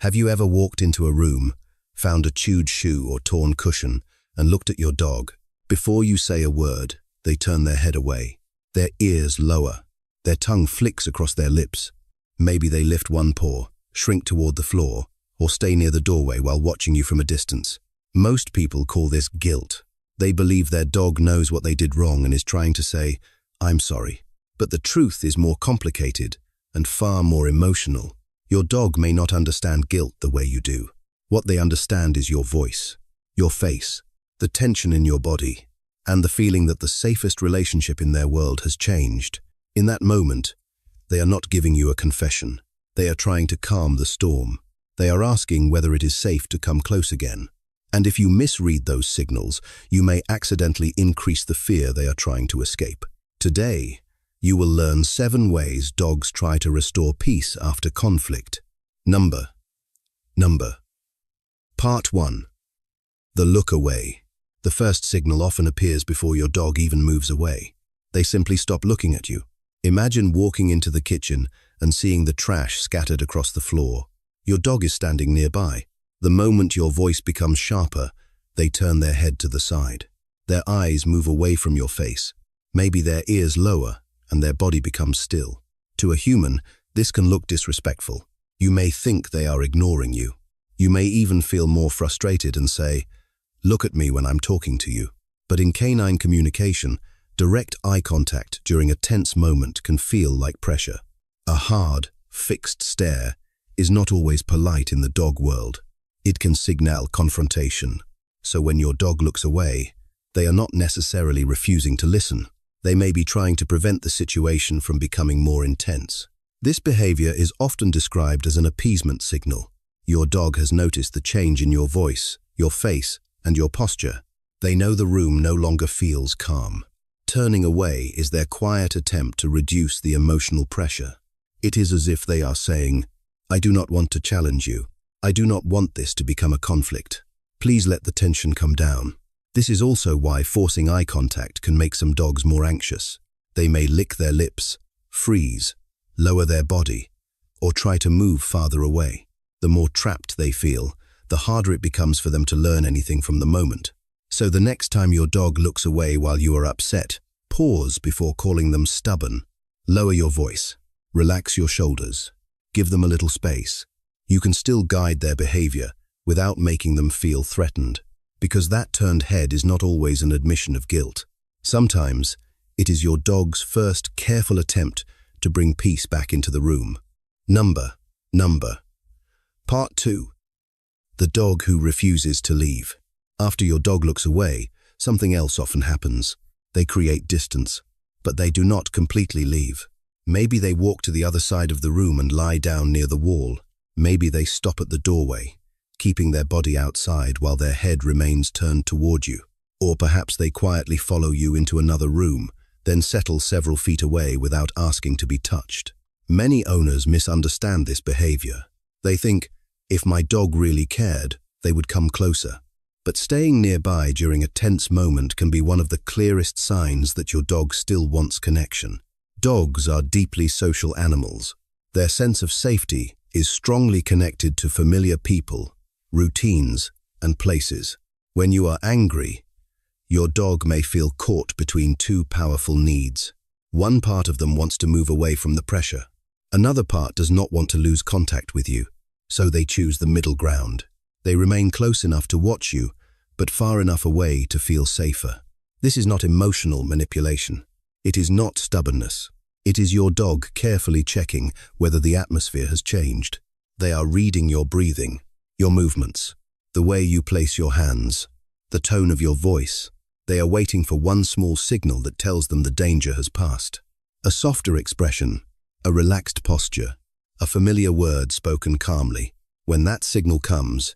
Have you ever walked into a room, found a chewed shoe or torn cushion, and looked at your dog? Before you say a word, they turn their head away. Their ears lower. Their tongue flicks across their lips. Maybe they lift one paw, shrink toward the floor, or stay near the doorway while watching you from a distance. Most people call this guilt. They believe their dog knows what they did wrong and is trying to say, "I'm sorry." But the truth is more complicated and far more emotional. Your dog may not understand guilt the way you do. What they understand is your voice, your face, the tension in your body, and the feeling that the safest relationship in their world has changed. In that moment, they are not giving you a confession. They are trying to calm the storm. They are asking whether it is safe to come close again. And if you misread those signals, you may accidentally increase the fear they are trying to escape. Today, you will learn 7 ways dogs try to restore peace after conflict. Number. Part 1. The look away. The first signal often appears before your dog even moves away. They simply stop looking at you. Imagine walking into the kitchen and seeing the trash scattered across the floor. Your dog is standing nearby. The moment your voice becomes sharper, they turn their head to the side. Their eyes move away from your face. Maybe their ears lower, and their body becomes still. To a human, this can look disrespectful. You may think they are ignoring you. You may even feel more frustrated and say, "Look at me when I'm talking to you." But in canine communication, direct eye contact during a tense moment can feel like pressure. A hard, fixed stare is not always polite in the dog world. It can signal confrontation. So when your dog looks away, they are not necessarily refusing to listen. They may be trying to prevent the situation from becoming more intense. This behavior is often described as an appeasement signal. Your dog has noticed the change in your voice, your face, and your posture. They know the room no longer feels calm. Turning away is their quiet attempt to reduce the emotional pressure. It is as if they are saying, "I do not want to challenge you. I do not want this to become a conflict. Please let the tension come down." This is also why forcing eye contact can make some dogs more anxious. They may lick their lips, freeze, lower their body, or try to move farther away. The more trapped they feel, the harder it becomes for them to learn anything from the moment. So the next time your dog looks away while you are upset, pause before calling them stubborn. Lower your voice. Relax your shoulders. Give them a little space. You can still guide their behavior without making them feel threatened, because that turned head is not always an admission of guilt. Sometimes, it is your dog's first careful attempt to bring peace back into the room. Number. Part 2. The dog who refuses to leave. After your dog looks away, something else often happens. They create distance, but they do not completely leave. Maybe they walk to the other side of the room and lie down near the wall. Maybe they stop at the doorway, keeping their body outside while their head remains turned toward you. Or perhaps they quietly follow you into another room, then settle several feet away without asking to be touched. Many owners misunderstand this behavior. They think, if my dog really cared, they would come closer. But staying nearby during a tense moment can be one of the clearest signs that your dog still wants connection. Dogs are deeply social animals. Their sense of safety is strongly connected to familiar people, routines, and places. When you are angry, your dog may feel caught between 2 powerful needs. One part of them wants to move away from the pressure. Another part does not want to lose contact with you, so they choose the middle ground. They remain close enough to watch you, but far enough away to feel safer. This is not emotional manipulation. It is not stubbornness. It is your dog carefully checking whether the atmosphere has changed. They are reading your breathing, your movements, the way you place your hands, the tone of your voice. They are waiting for one small signal that tells them the danger has passed. A softer expression, a relaxed posture, a familiar word spoken calmly. When that signal comes,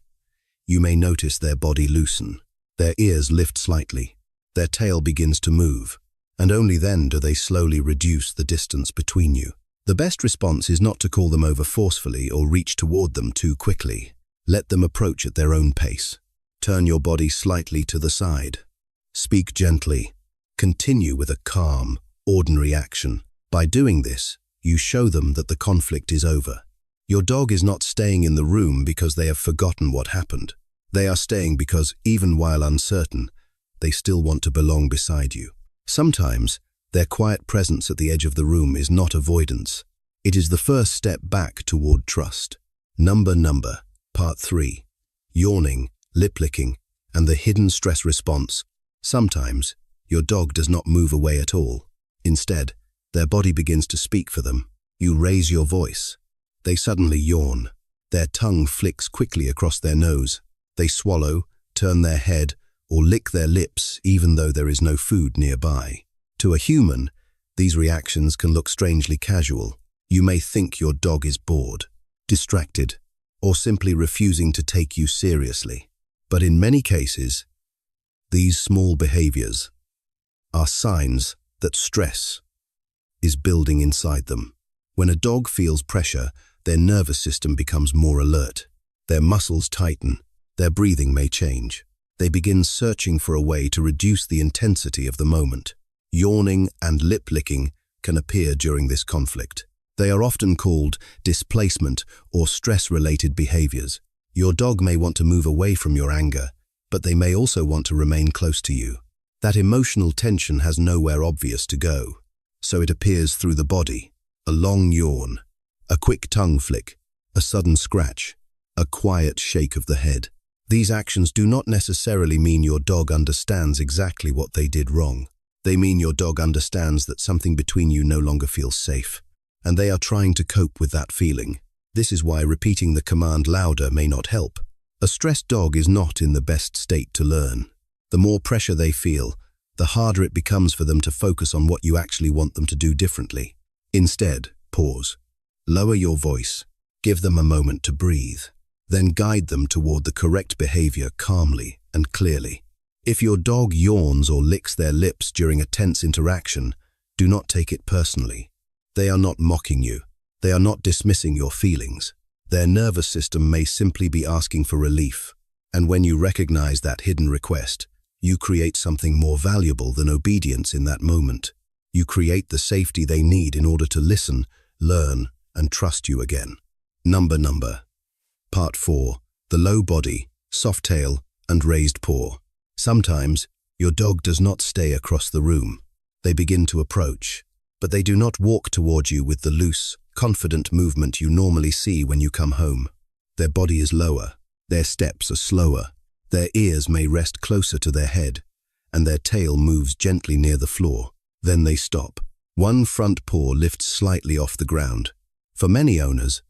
you may notice their body loosen, their ears lift slightly, their tail begins to move, and only then do they slowly reduce the distance between you. The best response is not to call them over forcefully or reach toward them too quickly. Let them approach at their own pace. Turn your body slightly to the side. Speak gently. Continue with a calm, ordinary action. By doing this, you show them that the conflict is over. Your dog is not staying in the room because they have forgotten what happened. They are staying because, even while uncertain, they still want to belong beside you. Sometimes, their quiet presence at the edge of the room is not avoidance. It is the first step back toward trust. Number, Part 3. Yawning, lip-licking, and the hidden stress response. Sometimes, your dog does not move away at all. Instead, their body begins to speak for them. You raise your voice. They suddenly yawn. Their tongue flicks quickly across their nose. They swallow, turn their head, or lick their lips even though there is no food nearby. To a human, these reactions can look strangely casual. You may think your dog is bored, distracted, or simply refusing to take you seriously. But in many cases, these small behaviors are signs that stress is building inside them. When a dog feels pressure, their nervous system becomes more alert. Their muscles tighten. Their breathing may change. They begin searching for a way to reduce the intensity of the moment. Yawning and lip-licking can appear during this conflict. They are often called displacement or stress-related behaviors. Your dog may want to move away from your anger, but they may also want to remain close to you. That emotional tension has nowhere obvious to go, so it appears through the body. A long yawn, a quick tongue flick, a sudden scratch, a quiet shake of the head. These actions do not necessarily mean your dog understands exactly what they did wrong. They mean your dog understands that something between you no longer feels safe, and they are trying to cope with that feeling. This is why repeating the command louder may not help. A stressed dog is not in the best state to learn. The more pressure they feel, the harder it becomes for them to focus on what you actually want them to do differently. Instead, pause. Lower your voice. Give them a moment to breathe. Then guide them toward the correct behavior calmly and clearly. If your dog yawns or licks their lips during a tense interaction, do not take it personally. They are not mocking you. They are not dismissing your feelings. Their nervous system may simply be asking for relief. And when you recognize that hidden request, you create something more valuable than obedience in that moment. You create the safety they need in order to listen, learn, and trust you again. Number. Part 4. The low body, soft tail, and raised paw. Sometimes, your dog does not stay across the room. They begin to approach, but they do not walk toward you with the loose, confident movement you normally see when you come home. Their body is lower, their steps are slower, their ears may rest closer to their head, and their tail moves gently near the floor. Then they stop. One front paw lifts slightly off the ground. For many owners,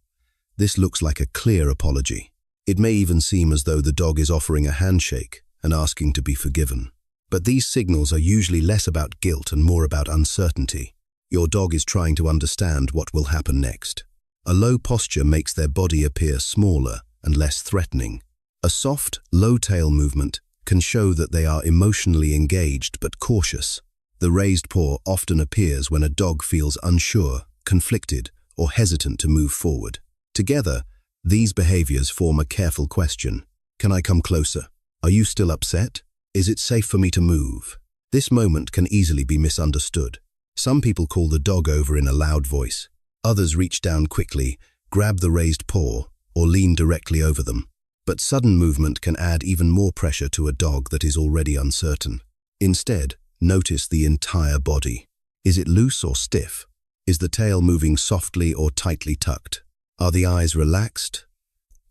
this looks like a clear apology. It may even seem as though the dog is offering a handshake and asking to be forgiven. But these signals are usually less about guilt and more about uncertainty. Your dog is trying to understand what will happen next. A low posture makes their body appear smaller and less threatening. A soft, low tail movement can show that they are emotionally engaged but cautious. The raised paw often appears when a dog feels unsure, conflicted, or hesitant to move forward. Together, these behaviors form a careful question. Can I come closer? Are you still upset? Is it safe for me to move? This moment can easily be misunderstood. Some people call the dog over in a loud voice. Others reach down quickly, grab the raised paw, or lean directly over them. But sudden movement can add even more pressure to a dog that is already uncertain. Instead, notice the entire body. Is it loose or stiff? Is the tail moving softly or tightly tucked? Are the eyes relaxed?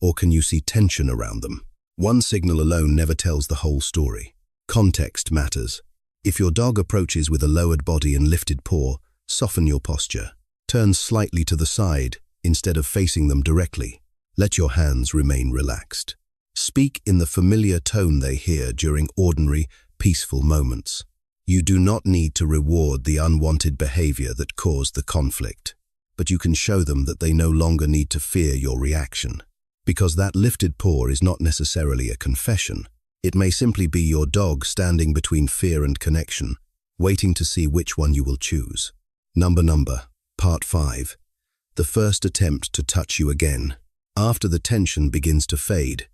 Or can you see tension around them? One signal alone never tells the whole story. Context matters. If your dog approaches with a lowered body and lifted paw, soften your posture. Turn slightly to the side instead of facing them directly. Let your hands remain relaxed. Speak in the familiar tone they hear during ordinary, peaceful moments. You do not need to reward the unwanted behavior that caused the conflict, but you can show them that they no longer need to fear your reaction. Because that lifted paw is not necessarily a confession. It may simply be your dog standing between fear and connection, waiting to see which one you will choose. Number. Part 5. The first attempt to touch you again. After the tension begins to fade,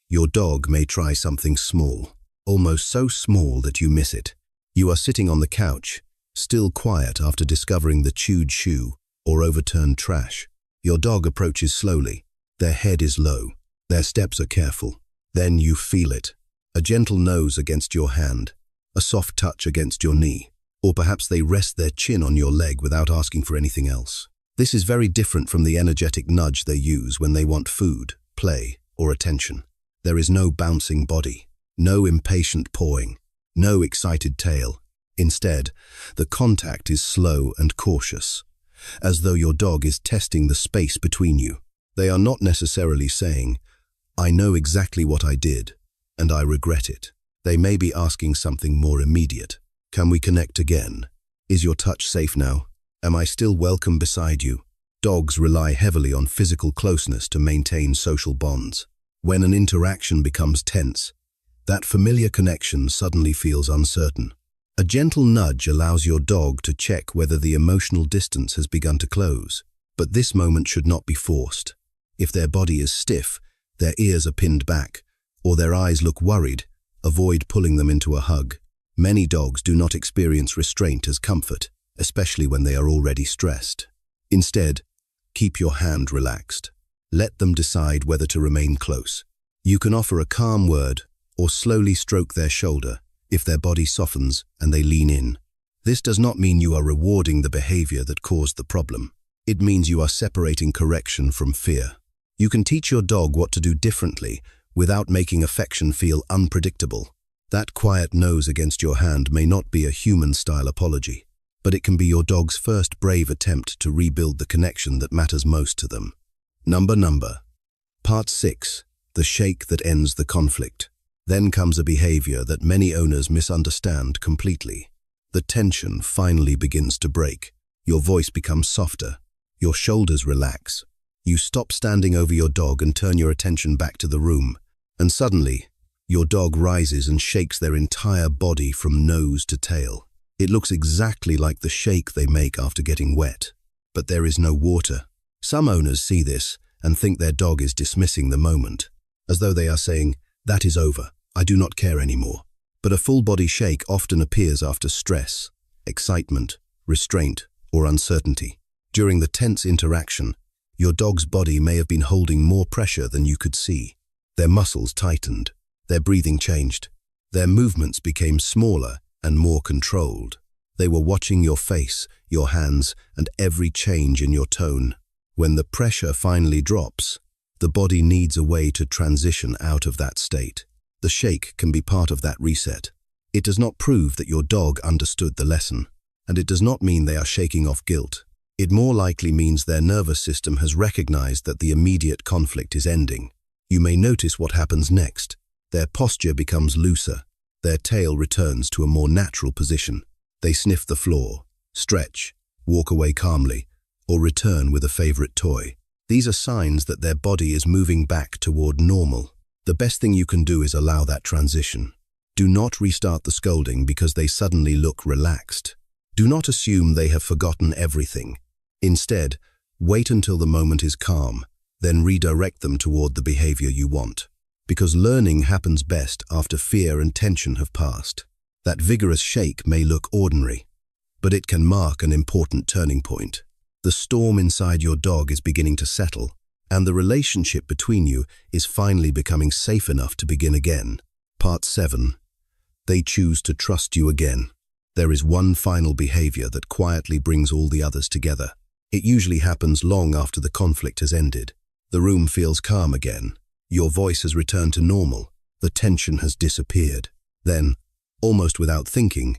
your dog may try something small, almost so small that you miss it. You are sitting on the couch, still quiet after discovering the chewed shoe or overturned trash. Your dog approaches slowly. Their head is low. Their steps are careful. Then you feel it. A gentle nose against your hand, a soft touch against your knee, or perhaps they rest their chin on your leg without asking for anything else. This is very different from the energetic nudge they use when they want food, play, or attention. There is no bouncing body, no impatient pawing, no excited tail. Instead, the contact is slow and cautious, as though your dog is testing the space between you. They are not necessarily saying, "I know exactly what I did, and I regret it." They may be asking something more immediate. Can we connect again? Is your touch safe now? Am I still welcome beside you? Dogs rely heavily on physical closeness to maintain social bonds. When an interaction becomes tense, that familiar connection suddenly feels uncertain. A gentle nudge allows your dog to check whether the emotional distance has begun to close. But this moment should not be forced. If their body is stiff, their ears are pinned back, or their eyes look worried, avoid pulling them into a hug. Many dogs do not experience restraint as comfort, especially when they are already stressed. Instead, keep your hand relaxed. Let them decide whether to remain close. You can offer a calm word or slowly stroke their shoulder if their body softens and they lean in. This does not mean you are rewarding the behavior that caused the problem. It means you are separating correction from fear. You can teach your dog what to do differently without making affection feel unpredictable. That quiet nose against your hand may not be a human-style apology, but it can be your dog's first brave attempt to rebuild the connection that matters most to them. Number. Part 6. The shake that ends the conflict. Then comes a behavior that many owners misunderstand completely. The tension finally begins to break. Your voice becomes softer. Your shoulders relax. You stop standing over your dog and turn your attention back to the room. And suddenly, your dog rises and shakes their entire body from nose to tail. It looks exactly like the shake they make after getting wet. But there is no water. Some owners see this and think their dog is dismissing the moment, as though they are saying, "That is over, I do not care anymore." But a full-body shake often appears after stress, excitement, restraint, or uncertainty. During the tense interaction, your dog's body may have been holding more pressure than you could see. Their muscles tightened, their breathing changed, their movements became smaller and more controlled. They were watching your face, your hands, and every change in your tone. When the pressure finally drops, the body needs a way to transition out of that state. The shake can be part of that reset. It does not prove that your dog understood the lesson, and it does not mean they are shaking off guilt. It more likely means their nervous system has recognized that the immediate conflict is ending. You may notice what happens next. Their posture becomes looser. Their tail returns to a more natural position. They sniff the floor, stretch, walk away calmly, or return with a favorite toy. These are signs that their body is moving back toward normal. The best thing you can do is allow that transition. Do not restart the scolding because they suddenly look relaxed. Do not assume they have forgotten everything. Instead, wait until the moment is calm, then redirect them toward the behavior you want. Because learning happens best after fear and tension have passed. That vigorous shake may look ordinary, but it can mark an important turning point. The storm inside your dog is beginning to settle, and the relationship between you is finally becoming safe enough to begin again. Part 7. They choose to trust you again. There is one final behavior that quietly brings all the others together. It usually happens long after the conflict has ended. The room feels calm again. Your voice has returned to normal. The tension has disappeared. Then, almost without thinking,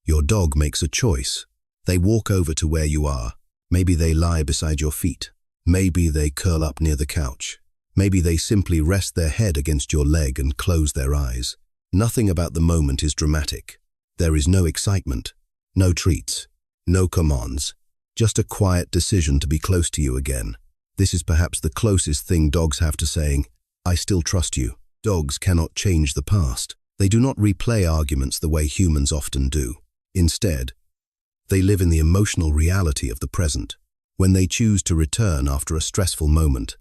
your dog makes a choice. They walk over to where you are. Maybe they lie beside your feet. Maybe they curl up near the couch. Maybe they simply rest their head against your leg and close their eyes. Nothing about the moment is dramatic. There is no excitement, no treats, no commands, just a quiet decision to be close to you again. This is perhaps the closest thing dogs have to saying, "I still trust you." Dogs cannot change the past. They do not replay arguments the way humans often do. Instead, they live in the emotional reality of the present. When they choose to return after a stressful moment,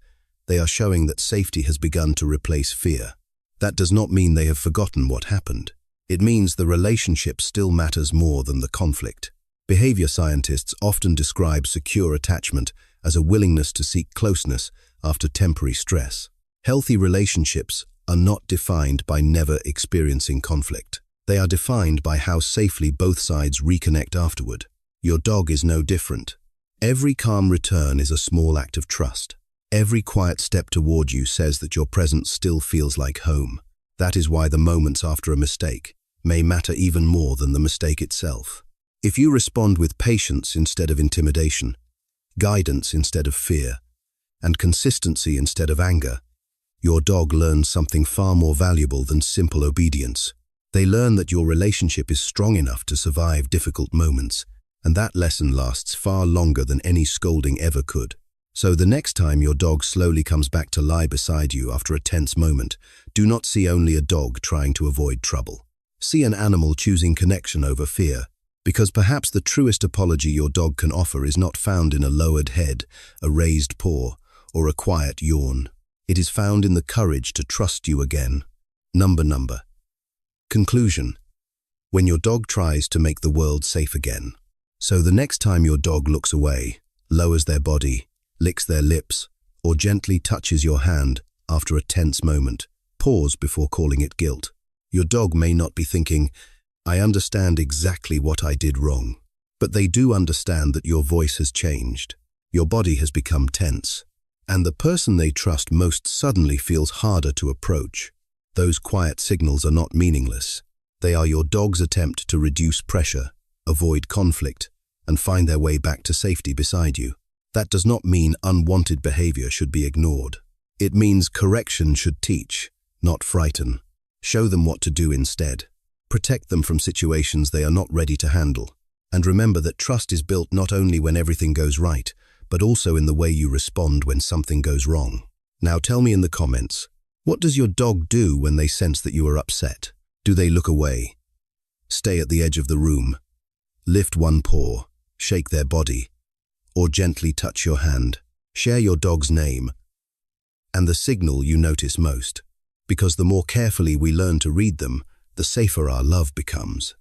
they are showing that safety has begun to replace fear. That does not mean they have forgotten what happened. It means the relationship still matters more than the conflict. Behavior scientists often describe secure attachment as a willingness to seek closeness after temporary stress. Healthy relationships are not defined by never experiencing conflict. They are defined by how safely both sides reconnect afterward. Your dog is no different. Every calm return is a small act of trust. Every quiet step toward you says that your presence still feels like home. That is why the moments after a mistake may matter even more than the mistake itself. If you respond with patience instead of intimidation, guidance instead of fear, and consistency instead of anger, your dog learns something far more valuable than simple obedience. They learn that your relationship is strong enough to survive difficult moments, and that lesson lasts far longer than any scolding ever could. So the next time your dog slowly comes back to lie beside you after a tense moment, do not see only a dog trying to avoid trouble. See an animal choosing connection over fear, because perhaps the truest apology your dog can offer is not found in a lowered head, a raised paw, or a quiet yawn. It is found in the courage to trust you again. Number. Conclusion. When your dog tries to make the world safe again. So the next time your dog looks away, lowers their body, licks their lips, or gently touches your hand after a tense moment, pause before calling it guilt. Your dog may not be thinking, "I understand exactly what I did wrong," but they do understand that your voice has changed, your body has become tense, and the person they trust most suddenly feels harder to approach. Those quiet signals are not meaningless. They are your dog's attempt to reduce pressure, avoid conflict, and find their way back to safety beside you. That does not mean unwanted behavior should be ignored. It means correction should teach, not frighten. Show them what to do instead. Protect them from situations they are not ready to handle. And remember that trust is built not only when everything goes right, but also in the way you respond when something goes wrong. Now tell me in the comments, what does your dog do when they sense that you are upset? Do they look away? Stay at the edge of the room? Lift one paw, shake their body, or gently touch your hand? Share your dog's name and the signal you notice most, because the more carefully we learn to read them, the safer our love becomes.